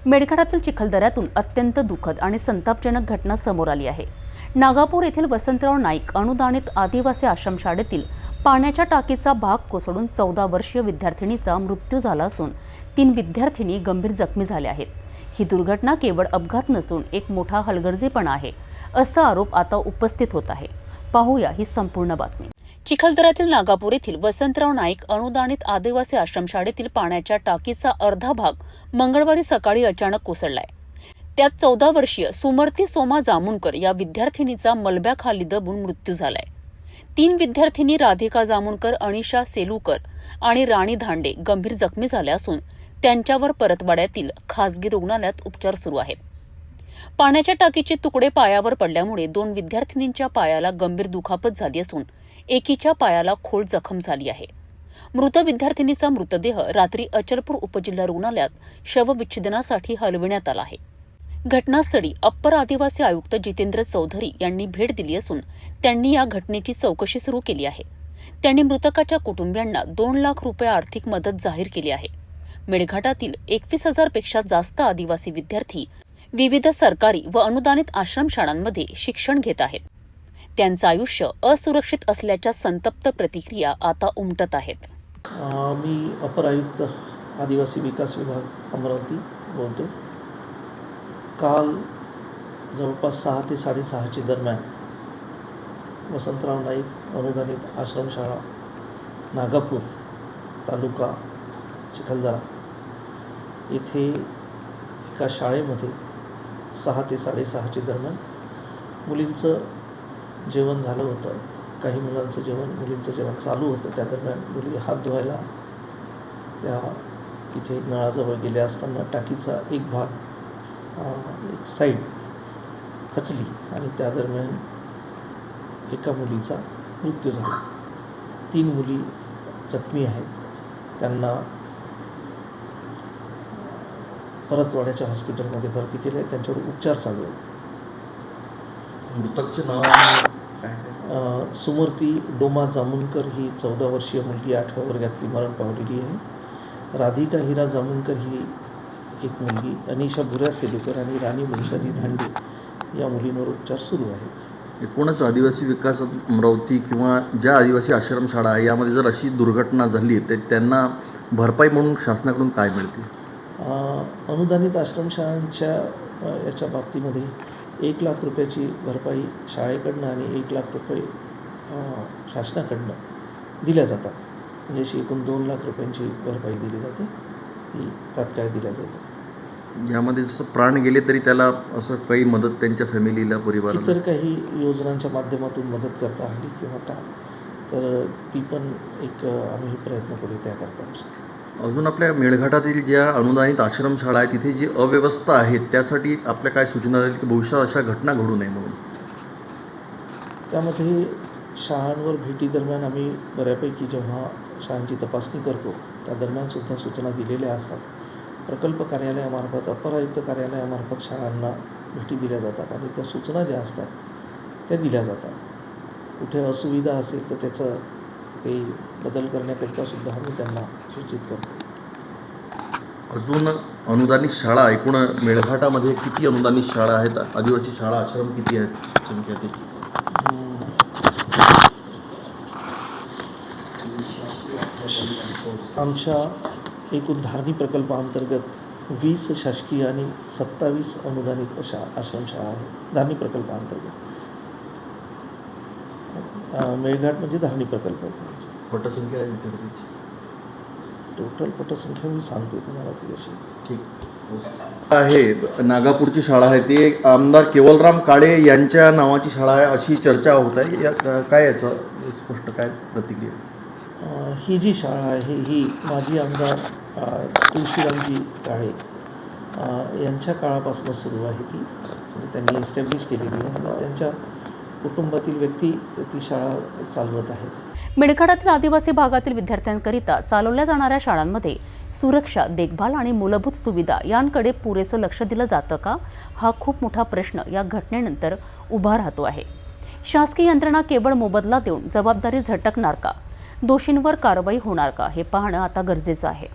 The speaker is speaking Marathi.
मेळघाटातील चिखलदऱ्यातून अत्यंत दुःखद आणि संतापजनक घटना समोर आली आहे। नागापूर येथील वसंतराव नाईक अनुदानित आदिवासी आश्रमशाळेतील पाण्याच्या टाकीचा भाग कोसळून 14 वर्षीय विद्यार्थिनीचा मृत्यू झाला असून 3 विद्यार्थिनी गंभीर जखमी झाल्या आहेत। ही दुर्घटना केवळ अपघात नसून एक मोठा हलगर्जीपणा आहे, असा आरोप आता उपस्थित होत आहे। पाहूया ही संपूर्ण बातमी। चिखलदऱ्यातील नागापूर येथील वसंतराव नाईक अनुदानित आदिवासी आश्रमशाळेतील पाण्याच्या टाकीचा अर्धा भाग मंगळवारी सकाळी अचानक कोसळलाय। त्यात 14 वर्षीय सुमर्ती सोमा जामुनकर या विद्यार्थिनीचा मलब्याखाली दबून मृत्यू झालाय। 3 विद्यार्थिनी राधिका जामुनकर, अनिशा सेलूकर आणि राणी धांडे गंभीर जखमी झाल्या असून त्यांच्यावर परतवाड्यातील खासगी रुग्णालयात उपचार सुरू आहेत। पाण्याच्या टाकीचे तुकडे पायावर पडल्यामुळे 2 विद्यार्थिनींच्या पायाला गंभीर दुखापत झाली असून एकीच्या पायाला खोल जखम झाली आहे। मृत विद्यार्थिनीचा मृतदेह रात्री अचलपूर उपजिल्हा रुग्णालयात शवविच्छेदनासाठी हलविण्यात आला आहे। घटनास्थळी अप्पर आदिवासी आयुक्त जितेंद्र चौधरी यांनी भेट दिली असून त्यांनी या घटनेची चौकशी सुरू केली आहे। त्यांनी मृतकाच्या कुटुंबियांना 2 लाख रुपये आर्थिक मदत जाहीर केली आहे। मेळघाटातील 21,000 पेक्षा जास्त आदिवासी विद्यार्थी विविध सरकारी व अनुदानित आश्रमशाळांमध्ये शिक्षण घेत आहेत। त्यांचं आयुष्य असुरक्षित असल्याच्या संतप्त प्रतिक्रिया आता उमटत आहेत। मी अपर आयुक्त आदिवासी विकास विभाग अमरावती बोलतो। काल जवळपास 6 ते 6:30च्या दरम्यान वसंतराव नाईक अनुदानित आश्रमशाळा नागापूर तालुका चिखलदरा येथे एका शाळेमध्ये 6 ते 6:30च्या दरम्यान मुलींचं जेवण झालं होतं। काही मुलांचं जेवण, मुलींचं जेवण चालू होतं। त्या दरम्यान मुली हात धुवायला त्या इथे नळाजवळ गेल्या असताना टाकीचा एक भाग, एक साईड खचली आणि त्या दरम्यान एका मुलीचा मृत्यू झाला। 3 मुली जखमी आहेत। त्यांना परतवाड्याच्या हॉस्पिटलमध्ये भरती केले आहे। त्यांच्यावर उपचार चालू आहेत। मृतकचे नाव सुमर्ती डोमा जामुनकर ही 14 वर्षीय मुलगी 8व्या वर्गातली मरण पावलेली आहे। राधिका हिरा जामुनकर ही एक मुलगी, अनिशा भुऱ्या सेलूकर आणि राणी मुंशाजी धांडे या मुलींवर उपचार सुरू आहेत। एकूणच आदिवासी विकास अमरावती किंवा ज्या आदिवासी आश्रमशाळा आहे यामध्ये जर अशी दुर्घटना झाली तर त्यांना भरपाई म्हणून शासनाकडून काय मिळते? अनुदानित आश्रमशाळांच्या याच्या बाबतीमध्ये 1 लाख रुपयाची भरपाई शाळेकडनं आणि 1 लाख रुपये शासनाकडनं दिल्या जातात। म्हणजे अशी एकूण 2 लाख रुपयांची भरपाई दिली जाते, ती तात्काळ दिल्या जाते। यामध्ये जसं प्राण गेले तरी त्याला असं काही मदत त्यांच्या फॅमिलीला, परिवाराला, इतर काही योजनांच्या माध्यमातून मदत करता आली किंवा तर ती पण एक आम्ही प्रयत्न करू त्याकरता। अजून आपल्या मेळघाटातील ज्या अनुदानित आश्रमशाळा आहे तिथे जी अव्यवस्था आहे त्यासाठी आपल्या काय सूचना राहील की भविष्यात अशा घटना घडू नये म्हणून? त्यामध्ये शाळांवर भेटी दरम्यान आम्ही बऱ्यापैकी जेव्हा शाळांची तपासणी करतो त्या दरम्यान सुद्धा सूचना दिलेल्या असतात। प्रकल्प कार्यालयामार्फत, अपर आयुक्त कार्यालयामार्फत शाळांना भेटी दिल्या जातात आणि त्या सूचना ज्या असतात त्या दिल्या जातात। कुठे असुविधा असेल तर त्याचं काही बदल करण्याकरिता सुद्धा आम्ही त्यांना सूचित करतो। अजून अनुदानित शाळा एकूण मेळघाटामध्ये किती अनुदानित शाळा आहेत? आदिवासी शाळा आश्रम किती आहेत संख्येतील? आमच्या एकूण धारणी प्रकल्पाअंतर्गत 20 शासकीय आणि 27 अनुदानित अशा आश्रमशाळा आहेत धारणी प्रकल्पाअंतर्गत। मेळघाट म्हणजे धारणी प्रकल्प। पटसंख्या आहे विद्यार्थ्यांची? टोटल पटसंख्या मी सांगतो तुम्हाला ती अशी। ठीक आहे। नागापूरची शाळा आहे ती आमदार केवलराम काळे यांच्या नावाची शाळा आहे अशी चर्चा होत आहे। या काय याचं स्पष्ट काय प्रतिक्रिया? ही जी शाळा आहे ही माजी आमदार तुळशीरामजी काळे यांच्या काळापासून सुरू आहे। ती त्यांनी एस्टॅब्लिश केलेली आहे आणि त्यांच्या कुटुंबातील व्यक्ती ती शाळा चालवत आहेत। मेळघाटातील आदिवासी भागातील विद्यार्थ्यांकरिता चालवल्या जाणाऱ्या शाळांमध्ये सुरक्षा, देखभाल आणि मूलभूत सुविधा यांकडे पुरेसं लक्ष दिलं जातं का? हा खूप मोठा प्रश्न या घटनेनंतर उभा राहतो आहे। शासकीय यंत्रणा केवळ मोबदला देऊन जबाबदारी झटकणार का? दोषींवर कारवाई होणार का? हे पाहणं आता गरजेचं आहे।